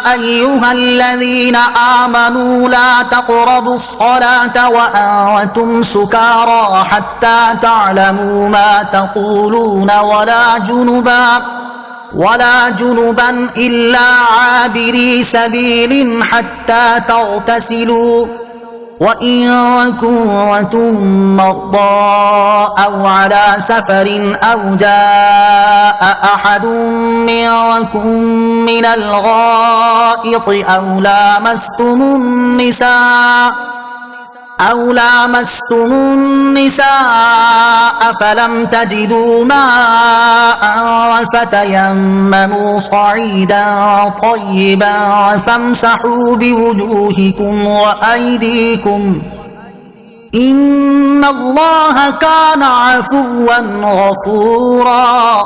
أيها الذين آمنوا لا تقربوا الصلاة وأنتم سكارى حتى تعلموا ما تقولون ولا جنبا إلا عابري سبيل حتى تغتسلوا وإن كنتم مرضى أو على سفر أو جاء أحد منكم من الغائط أو لامستم النساء فلم تجدوا ماء فتيمموا صعيدا طيبا فامسحوا بوجوهكم وأيديكم إن الله كان عفوا غفورا۔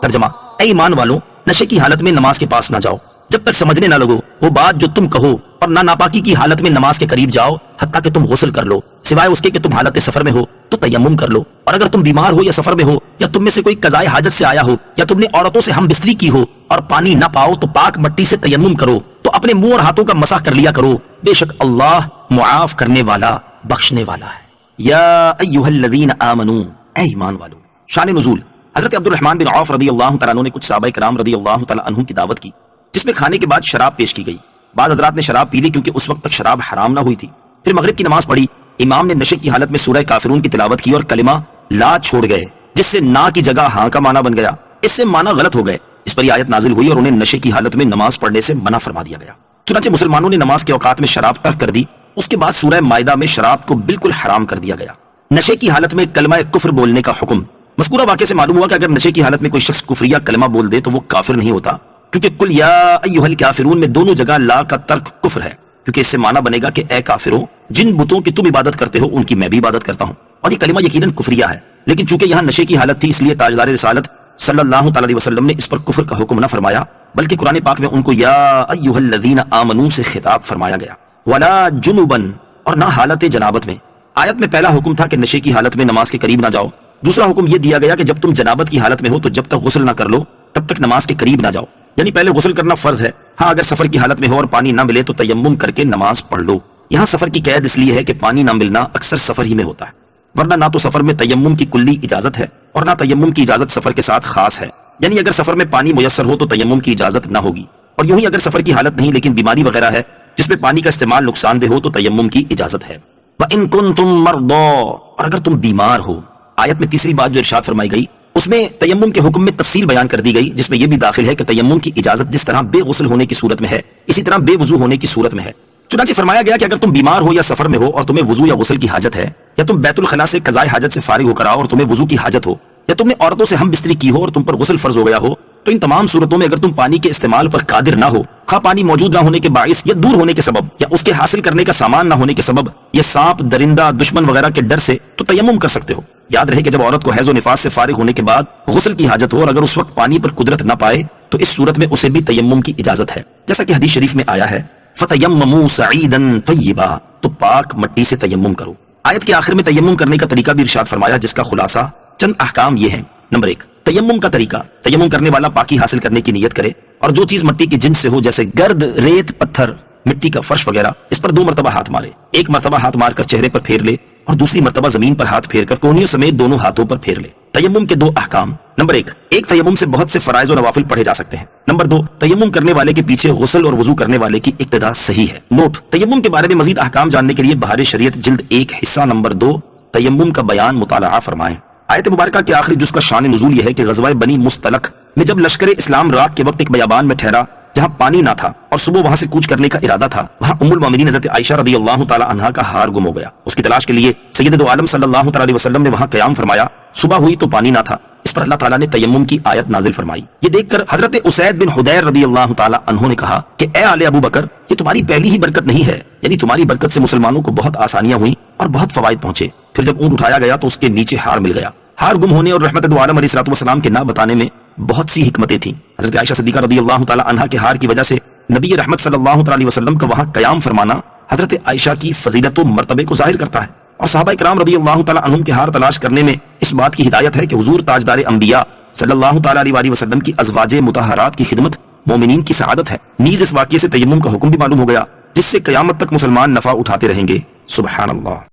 ترجمہ: اے ایمان والو، نشے کی حالت میں نماز کے پاس نہ جاؤ جب تک سمجھنے نہ لگو وہ بات جو تم کہو، اور نہ ناپاکی کی حالت میں نماز کے قریب جاؤ حتیٰ کہ تم غسل کر لو، سوائے اس کے کہ تم حالت سفر میں ہو تو تیمم کر لو، اور اگر تم بیمار ہو یا سفر میں ہو یا تم میں سے کوئی قضائے حاجت سے آیا ہو یا تم نے عورتوں سے ہم بستری کی ہو اور پانی نہ پاؤ تو پاک مٹی سے تیمم کرو، تو اپنے منہ اور ہاتھوں کا مسح کر لیا کرو، بے شک اللہ معاف کرنے والا بخشنے والا ہے۔ یا ایھا الذین آمنو، اے ایمان والو۔ شان نزول: حضرت عبد الرحمن بن عوف رضی اللہ تعالیٰ عنہ نے کچھ صحابہ کرام رضی اللہ تعالیٰ عنہم کی دعوت کی جس میں کھانے کے بعد شراب پیش کی گئی۔ بعض حضرات نے شراب پی لی کیونکہ اس وقت تک شراب حرام نہ ہوئی تھی۔ پھر مغرب کی نماز پڑھی، امام نے نشے کی حالت میں سورہ کافرون کی تلاوت کی اور کلمہ لا چھوڑ گئے، جس سے نا کی جگہ ہاں کا معنی بن گیا، اس سے معنی غلط ہو گئے۔ اس پر یہ آیت نازل ہوئی اور انہیں نشے کی حالت میں نماز پڑھنے سے منع فرما دیا گیا۔ چنانچہ مسلمانوں نے نماز کے اوقات میں شراب ترک کر دی۔ اس کے بعد سورہ مائدہ میں شراب کو بالکل حرام کر دیا گیا۔ نشے کی حالت میں کلمہ کفر بولنے کا حکم۔ مذکورہ واقعے سے معلوم ہوا کہ اگر نشے کی حالت میں کوئی شخص کفریہ کلمہ بول دے تو وہ کافر نہیں ہوتا، کیونکہ کل یا ایھا الکافرون میں دونوں جگہ لا کا ترک کفر ہے، کیونکہ اس سے معنی بنے گا کہ اے کافروں، جن بتوں کی تم عبادت کرتے ہو ان کی میں بھی عبادت کرتا ہوں، اور یہ کلمہ یقیناً کفریہ ہے، لیکن چونکہ یہاں نشے کی حالت تھی اس لیے تاجدار رسالت صلی اللہ تعالی علیہ وسلم نے اس پر کفر کا حکم نہ فرمایا، بلکہ قرآن پاک میں ان کو یا ایھا الذین آمنو سے خطاب فرمایا گیا۔ ولا جنبا، اور نہ حالت جنابت میں۔ آیت میں پہلا حکم تھا کہ نشے کی حالت میں نماز کے قریب نہ جاؤ، دوسرا حکم یہ دیا گیا کہ جب تم جنابت کی حالت میں ہو تو جب تک غسل نہ کر لو تب تک نماز کے قریب نہ جاؤ، یعنی پہلے غسل کرنا فرض ہے۔ ہاں اگر سفر کی حالت میں ہو اور پانی نہ ملے تو تیمم کر کے نماز پڑھ لو۔ یہاں سفر کی قید اس لیے ہے کہ پانی نہ ملنا اکثر سفر ہی میں ہوتا ہے، ورنہ نہ تو سفر میں تیمم کی کلی اجازت ہے اور نہ تیمم کی اجازت سفر کے ساتھ خاص ہے، یعنی اگر سفر میں پانی میسر ہو تو تیمم کی اجازت نہ ہوگی، اور یوں ہی اگر سفر کی حالت نہیں لیکن بیماری وغیرہ ہے جس میں پانی کا استعمال نقصان دہ ہو تو تیمم کی اجازت ہے۔ وَإِن كُنتُم مَرْضَىٰ، اور اگر تم بیمار ہو۔ آیت میں تیسری بات جو ارشاد فرمائی گئی اس میں تیمم کے حکم میں تفصیل بیان کر دی گئی، جس میں یہ بھی داخل ہے کہ تیمم کی اجازت جس طرح بے غسل ہونے کی صورت میں ہے اسی طرح بے وضو ہونے کی صورت میں ہے۔ چنانچہ فرمایا گیا کہ اگر تم بیمار ہو یا سفر میں ہو اور تمہیں وضو یا غسل کی حاجت ہے، یا تم بیت الخلاء سے قضائے حاجت سے فارغ ہو کر آؤ اور تمہیں وضو کی حاجت ہو، یا تم نے عورتوں سے ہم بستری کی ہو اور تم پر غسل فرض ہو گیا ہو، تو ان تمام صورتوں میں اگر تم پانی کے استعمال پر قادر نہ ہو، خواہ پانی موجود نہ ہونے کے باعث یا دور ہونے کے سبب یا اس کے حاصل کرنے کا سامان نہ ہونے کے سبب یا سانپ درندہ دشمن وغیرہ کے ڈر سے، تو تیمم کر سکتے ہو۔ یاد رہے کہ جب عورت کو حیض و نفاس سے فارغ ہونے کے بعد غسل کی حاجت ہو اور اگر اس وقت پانی پر قدرت نہ پائے تو اس صورت میں اسے بھی تیمم کی اجازت ہے، جیسا کہ حدیث شریف میں آیا ہے فَتَيَمَّمُوا صَعِيدًا طَيِّبًا، تو پاک مٹی سے تیمم کرو۔ آیت کے آخر میں تیمم کرنے کا طریقہ بھی ارشاد فرمایا، جس کا خلاصہ چند احکام یہ ہیں۔ نمبر 1، تیمم کا طریقہ۔ تیمم کرنے والا پاکی حاصل کرنے کی نیت کرے اور جو چیز مٹی کی جنس سے ہو جیسے گرد، ریت، پتھر، مٹی کا فرش وغیرہ، اس پر 2 مرتبہ ہاتھ مارے، ایک مرتبہ ہاتھ مار کر چہرے پر پھیر لے اور دوسری مرتبہ زمین پر ہاتھ پھیر کر کوہنیوں سمیت دونوں ہاتھوں پر پھیر لے۔ تیمم کے 2 احکام۔ نمبر 1، ایک تیمم سے بہت سے فرائض و نوافل پڑھے جا سکتے ہیں۔ نمبر 2، تیمم کرنے والے کے پیچھے غسل اور وضو کرنے والے کی ابتدا صحیح ہے۔ نوٹ: تیمم کے بارے میں مزید احکام جاننے کے لیے بہار شریعت جلد 1 حصہ نمبر 2 تیمم کا بیان مطالعہ فرمائیں۔ آیت مبارکہ کے آخری جز کا شان نزول یہ ہے کہ غزوہ بنی مستلق میں جب لشکر اسلام رات کے وقت ایک بیابان میں ٹھہرا جہاں پانی نہ تھا اور صبح وہاں سے کوچ کرنے کا ارادہ تھا، وہاں ام المومنین حضرت عائشہ رضی اللہ تعالی عنہا کا ہار گم ہو گیا۔ اس کی تلاش کے لیے سید دو عالم صلی اللہ تعالی علیہ وسلم نے وہاں قیام فرمایا۔ صبح ہوئی تو پانی نہ تھا، اس پر اللہ تعالیٰ نے تیمم کی آیت نازل فرمائی۔ یہ دیکھ کر حضرت اسید بن حدیر رضی اللہ تعالی عنہ نے کہا کہ اے آل ابو بکر، یہ تمہاری پہلی ہی برکت نہیں ہے، یعنی تمہاری برکت سے مسلمانوں کو بہت آسانیاں ہوئیں اور بہت فوائد پہنچے۔ پھر جب اونٹ اٹھایا گیا تو اس کے نیچے ہار مل گیا۔ ہار گم ہونے اور رحمت دو عالم علیہ الصلوۃ والسلام کے نہ بتانے میں بہت سی حکمتیں تھیں۔ حضرت عائشہ صدیقہ رضی اللہ تعالی عنہا کے ہار کی وجہ سے نبی رحمت صلی اللہ تعالی علیہ وسلم کا وہاں قیام فرمانا حضرت عائشہ کی فضیلت و مرتبے کو ظاہر کرتا ہے، اور صحابہ کرام رضی اللہ تعالی عنہم کے ہار تلاش کرنے میں اس بات کی ہدایت ہے کہ حضور تاجدار انبیاء صلی اللہ تعالی علیہ وسلم کی ازواج مطہرات کی خدمت مومنین کی سعادت ہے۔ نیز اس واقعے سے تیمم کا حکم بھی معلوم ہو گیا، جس سے قیامت تک مسلمان نفع اٹھاتے رہیں گے۔ سبحان اللہ۔